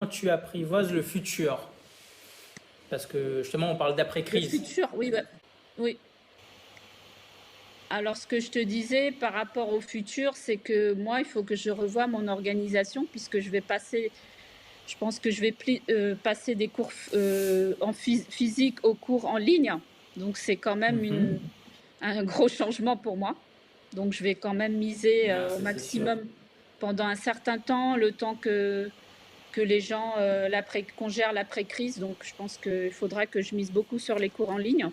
tu apprivoises le futur? Parce que justement, on parle Le d'après-crise. futur, oui, oui. Alors, ce que je te disais par rapport au futur, c'est que moi, il faut que je revoie mon organisation puisque je pense que je vais passer des cours physique aux cours en ligne. Donc, c'est quand même Mhm. un gros changement pour moi. Donc, je vais quand même miser Ah, au ça c'est sûr. maximum pendant un certain temps, le temps que les gens, qu'on gère l'après-crise. Donc, je pense qu'il faudra que je mise beaucoup sur les cours en ligne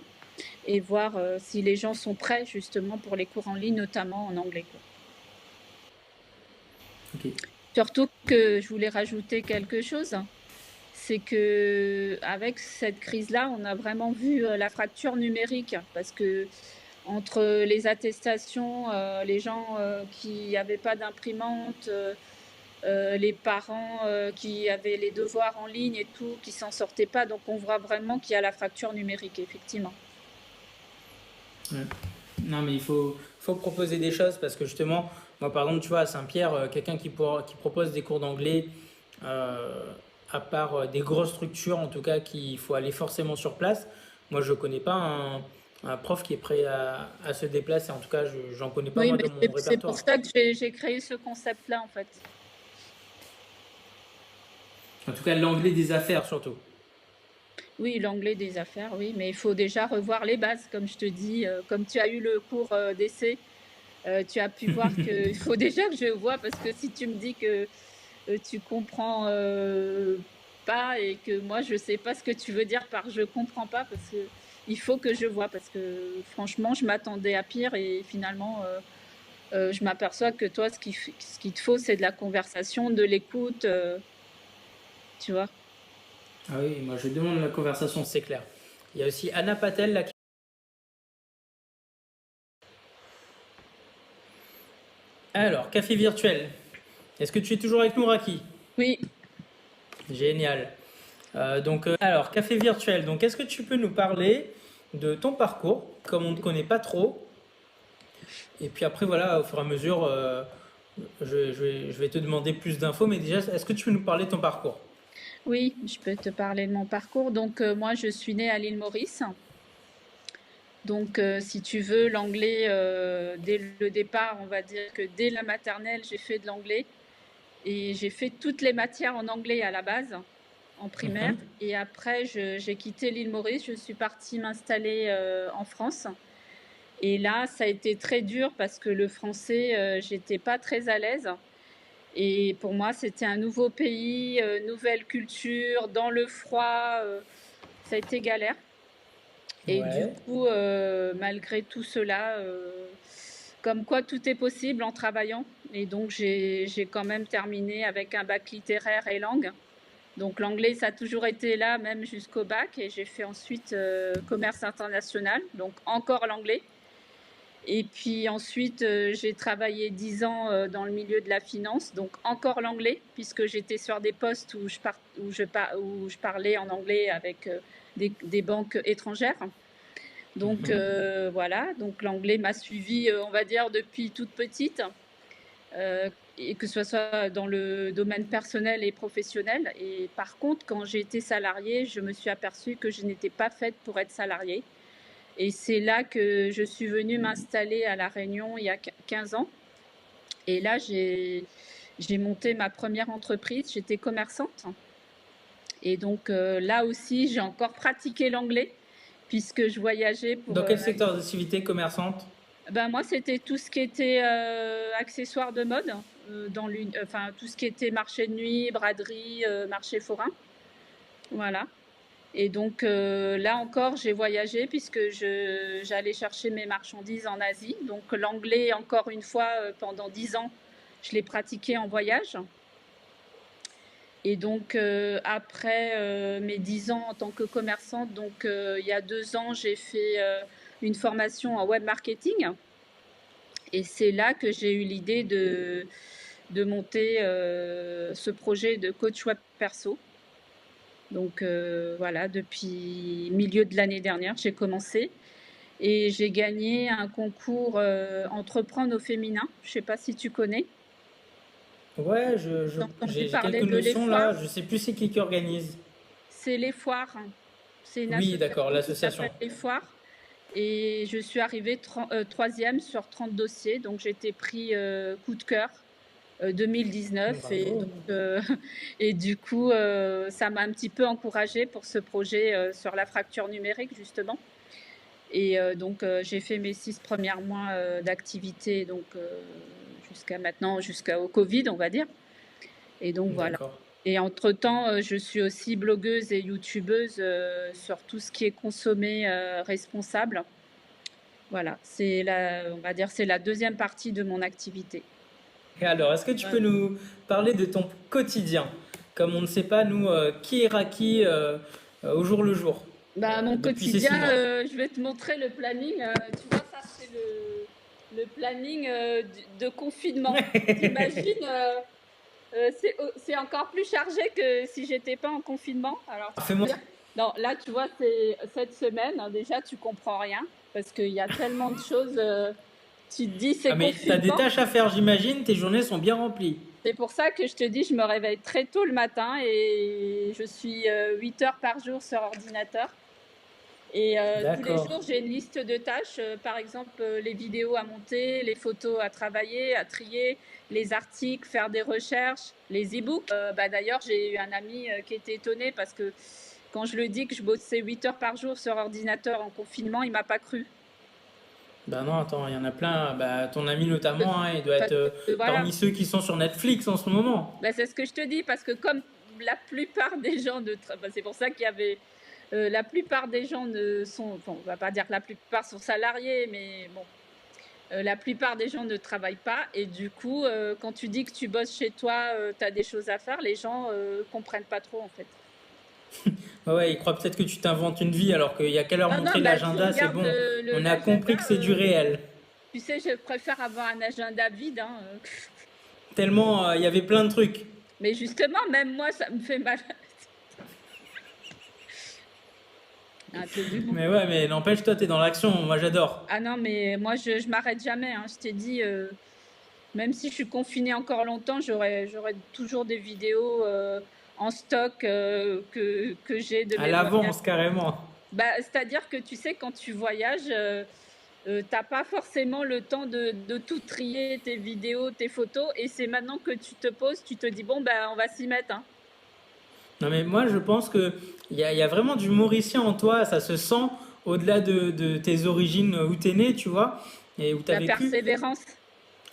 et voir si les gens sont prêts justement pour les cours en ligne, notamment en anglais, quoi. Ok. Surtout que je voulais rajouter quelque chose, c'est que avec cette crise-là, on a vraiment vu la fracture numérique parce que entre les attestations, les gens qui n'avaient pas d'imprimante, les parents qui avaient les devoirs en ligne et tout, qui s'en sortaient pas, donc on voit vraiment qu'il y a la fracture numérique, effectivement. Ouais. Non, mais faut proposer des choses parce que justement, moi par exemple, tu vois, à Saint-Pierre, quelqu'un qui propose des cours d'anglais, euh, à part des grosses structures en tout cas, qu'il faut aller forcément sur place, moi je connais pas un prof qui est prêt à se déplacer. En tout cas, j'en connais pas Oui, moi mais dans mon c'est pour répertoire. ça que j'ai créé ce concept-là, en fait. En tout cas, l'anglais des affaires surtout. Oui, l'anglais des affaires, oui, mais il faut déjà revoir les bases, comme je te dis, comme tu as eu le cours d'essai, tu as pu voir qu'il faut déjà que je vois, parce que si tu me dis que tu comprends pas et que moi je sais pas ce que tu veux dire par je comprends pas, parce que il faut que je vois, parce que franchement, je m'attendais à pire et finalement, je m'aperçois que toi, ce qu'il te faut, c'est de la conversation, de l'écoute, tu vois. Ah oui, moi je demande la conversation, c'est clair. Il y a aussi Anna Patel là. Alors, café virtuel. Est-ce que tu es toujours avec nous, Raki? Oui, Génial. Alors, café virtuel. Donc, est-ce que tu peux nous parler de ton parcours, comme on ne te connaît pas trop? Et puis après, voilà, au fur et à mesure, je vais te demander plus d'infos. Mais déjà, est-ce que tu peux nous parler de ton parcours? oui, je peux te parler de mon parcours. Donc, moi, je suis née à l'île Maurice. Donc, si tu veux, l'anglais, dès le départ, on va dire que dès la maternelle, j'ai fait de l'anglais et j'ai fait toutes les matières en anglais à la base, en primaire. Mhm. Et après, j'ai quitté l'île Maurice, je suis partie m'installer en France. Et là, ça a été très dur parce que le français, j'étais pas très à l'aise. Et pour moi, c'était un nouveau pays, nouvelle culture, dans le froid. Ça a été galère. Et du Ouais. coup, malgré tout cela, comme quoi tout est possible en travaillant. Et donc, j'ai quand même terminé avec un bac littéraire et langue. Donc, l'anglais, ça a toujours été là, même jusqu'au bac. Et j'ai fait ensuite commerce international, donc encore l'anglais. Et puis ensuite, j'ai travaillé 10 ans dans le milieu de la finance, donc encore l'anglais, puisque j'étais sur des postes où je parlais en anglais avec des banques étrangères. Donc voilà, donc l'anglais m'a suivi, on va dire, depuis toute petite, et que ce soit dans le domaine personnel et professionnel. Et par contre, quand j'ai été salariée, je me suis aperçue que je n'étais pas faite pour être salariée. Et c'est là que je suis venue m'installer à La Réunion il y a 15 ans. Et là, j'ai monté ma première entreprise, j'étais commerçante. Et donc là aussi, j'ai encore pratiqué l'anglais puisque je voyageais pour... Dans quel secteur d'activité commerçante? Ben moi, c'était tout ce qui était accessoires de mode, enfin tout ce qui était marché de nuit, braderie, marché forain. Voilà. Et donc là encore, j'ai voyagé puisque j'allais chercher mes marchandises en Asie. Donc l'anglais, encore une fois, pendant 10 ans, je l'ai pratiqué en voyage. Et donc après mes 10 ans en tant que commerçante, donc il y a 2 ans, j'ai fait une formation en web marketing. Et c'est là que j'ai eu l'idée de monter ce projet de coach web perso. Donc voilà, depuis milieu de l'année dernière, j'ai commencé et j'ai gagné un concours Entreprendre au féminin. Je ne sais pas si tu connais. Ouais, T'as entendu j'ai quelques parler de les notions là. foires? Je sais plus c'est qui organise. C'est les foires. C'est une Oui, d'accord, association qui s'appelle l'association. les foires. Et je suis arrivée troisième sur 30 dossiers. Donc, j'ai été pris coup de cœur 2019. Bravo. Et du coup, ça m'a un petit peu encouragée pour ce projet sur la fracture numérique, justement. Et donc, j'ai fait mes 6 premiers mois d'activité, donc jusqu'à maintenant, jusqu'au Covid, on va dire. Et donc, voilà. D'accord. Et entre-temps, je suis aussi blogueuse et youtubeuse sur tout ce qui est consommé responsable. Voilà, on va dire, c'est la deuxième partie de mon activité. Et alors, est-ce que tu peux Ouais. nous parler de ton quotidien? Comme on ne sait pas, nous, qui est Raki au jour le jour, Bah, mon depuis ces quotidien, 6 mois. je vais te montrer le planning. Tu vois, ça, c'est le planning de confinement. T'imagines, c'est encore plus chargé que si j'étais pas en confinement. Alors, Fais-moi. non, là, tu vois, c'est cette semaine. Hein, déjà, tu comprends rien parce qu'il y a tellement de choses. Tu te dis, Ah, c'est mais t'as des confinement. tâches à faire, j'imagine, tes journées sont bien remplies. C'est pour ça que je te dis, je me réveille très tôt le matin et je suis 8 heures par jour sur ordinateur. Et tous les D'accord. jours, j'ai une liste de tâches, par exemple les vidéos à monter, les photos à travailler, à trier, les articles, faire des recherches, les e-books. Bah, d'ailleurs, j'ai eu un ami qui était étonné parce que quand je lui dis que je bossais 8 heures par jour sur ordinateur en confinement, il m'a pas cru. Bah non, attends, il y en a plein. Bah, ton ami notamment, hein, il doit Parce être que, voilà, parmi ceux qui sont sur Netflix en ce moment. bah, c'est ce que je te dis, parce que comme la plupart des gens bah, c'est pour ça qu'il y avait la plupart des gens ne sont, bon, on va pas dire que la plupart sont salariés, mais bon, la plupart des gens ne travaillent pas et du coup, quand tu dis que tu bosses chez toi, tu as des choses à faire, les gens comprennent pas trop en fait. Ouais, ouais, il croit peut-être que tu t'inventes une vie alors qu'il y a qu'à leur Non, non, montrer bah, tu l'agenda, c'est regardes bon. On a l'agenda, compris que c'est du réel. tu sais, je préfère avoir un agenda vide, hein, Tellement il y avait plein de trucs. mais justement, même moi, ça me fait mal. Un peu d'humour. Mais ouais, mais n'empêche, toi, t'es dans l'action. Moi, j'adore. Ah non, mais moi, je m'arrête jamais, hein. Je t'ai dit, même si je suis confinée encore longtemps, j'aurai toujours des vidéos en stock que j'ai de À mes voyages. l'avance, carrément. Bah, c'est-à-dire que tu sais, quand tu voyages, t'as pas forcément le temps de tout trier, tes vidéos, tes photos, et c'est maintenant que tu te poses, tu te dis, bon, bah, on va s'y mettre, hein. Non, mais moi, je pense que il y a vraiment du mauricien en toi. Ça se sent au-delà de tes origines où t'es né, tu vois, et où t'as La vécu. persévérance.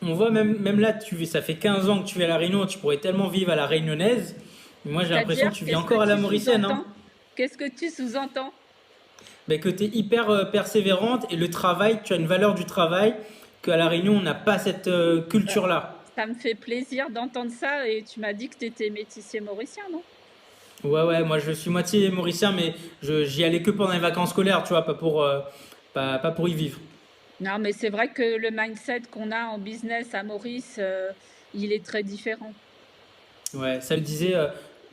On voit même là, ça fait 15 ans que tu vis à La Réunion, tu pourrais tellement vivre à La Réunionnaise. Mais moi, j'ai l'impression C'est-à-dire, que tu vis qu'est-ce que encore à la tu mauricienne, hein. sous-entends? Qu'est-ce que tu sous-entends? Ben, que tu es hyper persévérante et le travail, tu as une valeur du travail, qu'à La Réunion, on n'a pas cette Bah, culture-là. ça me fait plaisir d'entendre ça, et tu m'as dit que tu étais métissé mauricien, non? Ouais, ouais, moi je suis moitié mauricien, mais j'y allais que pendant les vacances scolaires, tu vois, pas pour y vivre. Non, mais c'est vrai que le mindset qu'on a en business à Maurice, il est très différent. Ouais, ça me disait,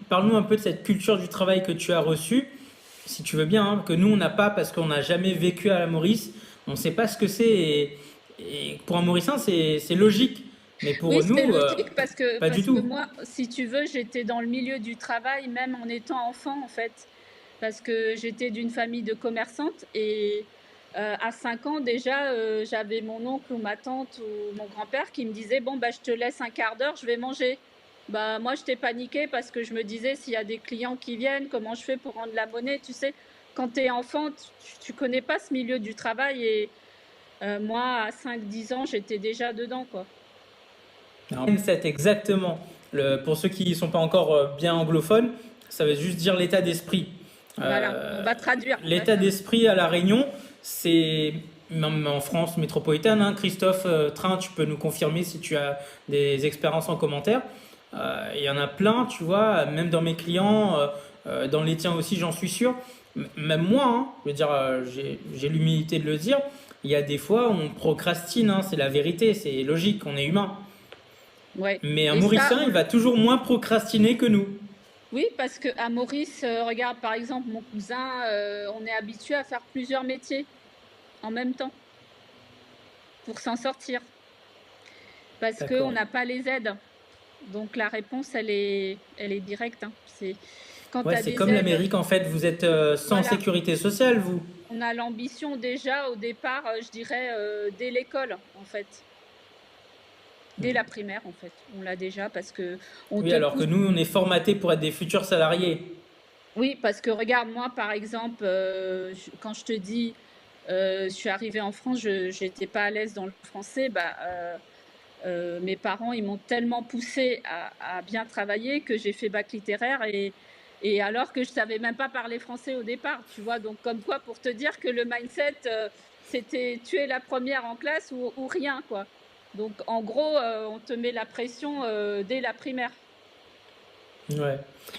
parle-nous un peu de cette culture du travail que tu as reçue, si tu veux bien, hein, que nous on n'a pas parce qu'on n'a jamais vécu à la Maurice, on ne sait pas ce que c'est, et pour un Mauricien c'est logique, mais Oui, pour c'est nous, logique pas du parce que tout. moi, si tu veux, j'étais dans le milieu du travail même en étant enfant en fait, parce que j'étais d'une famille de commerçantes et à 5 ans déjà, j'avais mon oncle ou ma tante ou mon grand-père qui me disait bon bah je te laisse un quart d'heure, je vais manger. Bah moi j'étais paniquée parce que je me disais s'il y a des clients qui viennent, comment je fais pour rendre la monnaie, tu sais. Quand tu es enfant, tu connais pas ce milieu du travail et moi à 5 10 ans, j'étais déjà dedans quoi. Mindset, exactement. Pour ceux qui ne sont pas encore bien anglophones, ça veut juste dire l'état d'esprit. Voilà, on Euh, va traduire. L'état d'esprit à La Réunion, c'est même en France métropolitaine, hein, Christophe Train, tu peux nous confirmer si tu as des expériences en commentaire. Il y en a plein, tu vois, même dans mes clients, dans les tiens aussi, j'en suis sûr. Même moi, hein, je veux dire, j'ai l'humilité de le dire. Il y a des fois où on procrastine, hein, c'est la vérité, c'est logique, on est humain. Ouais. Mais un Et ça, Mauricien, il va toujours moins procrastiner que nous. oui, parce que à Maurice, regarde par exemple mon cousin, on est habitué à faire plusieurs métiers en même temps pour s'en sortir, parce qu'on D'accord. n'a pas les aides. Donc la réponse, elle est directe, hein. C'est quand tu Ouais, as c'est des comme aides, l'Amérique en fait, vous êtes sans voilà. sécurité sociale, vous. On a l'ambition déjà au départ, je dirais, dès l'école, en fait. Dès la primaire, en fait. On l'a déjà parce que on Oui, te alors que pousse. nous, on est formatés pour être des futurs salariés. Oui, parce que regarde, moi, par exemple, quand je te dis, je suis arrivée en France, je n'étais pas à l'aise dans le français, bah, mes parents, ils m'ont tellement poussée à bien travailler que j'ai fait bac littéraire et alors que je savais même pas parler français au départ, tu vois. Donc, comme quoi, pour te dire que le mindset, c'était tu es la première en classe ou rien, quoi. Donc, en gros, on te met la pression dès la primaire. Ouais.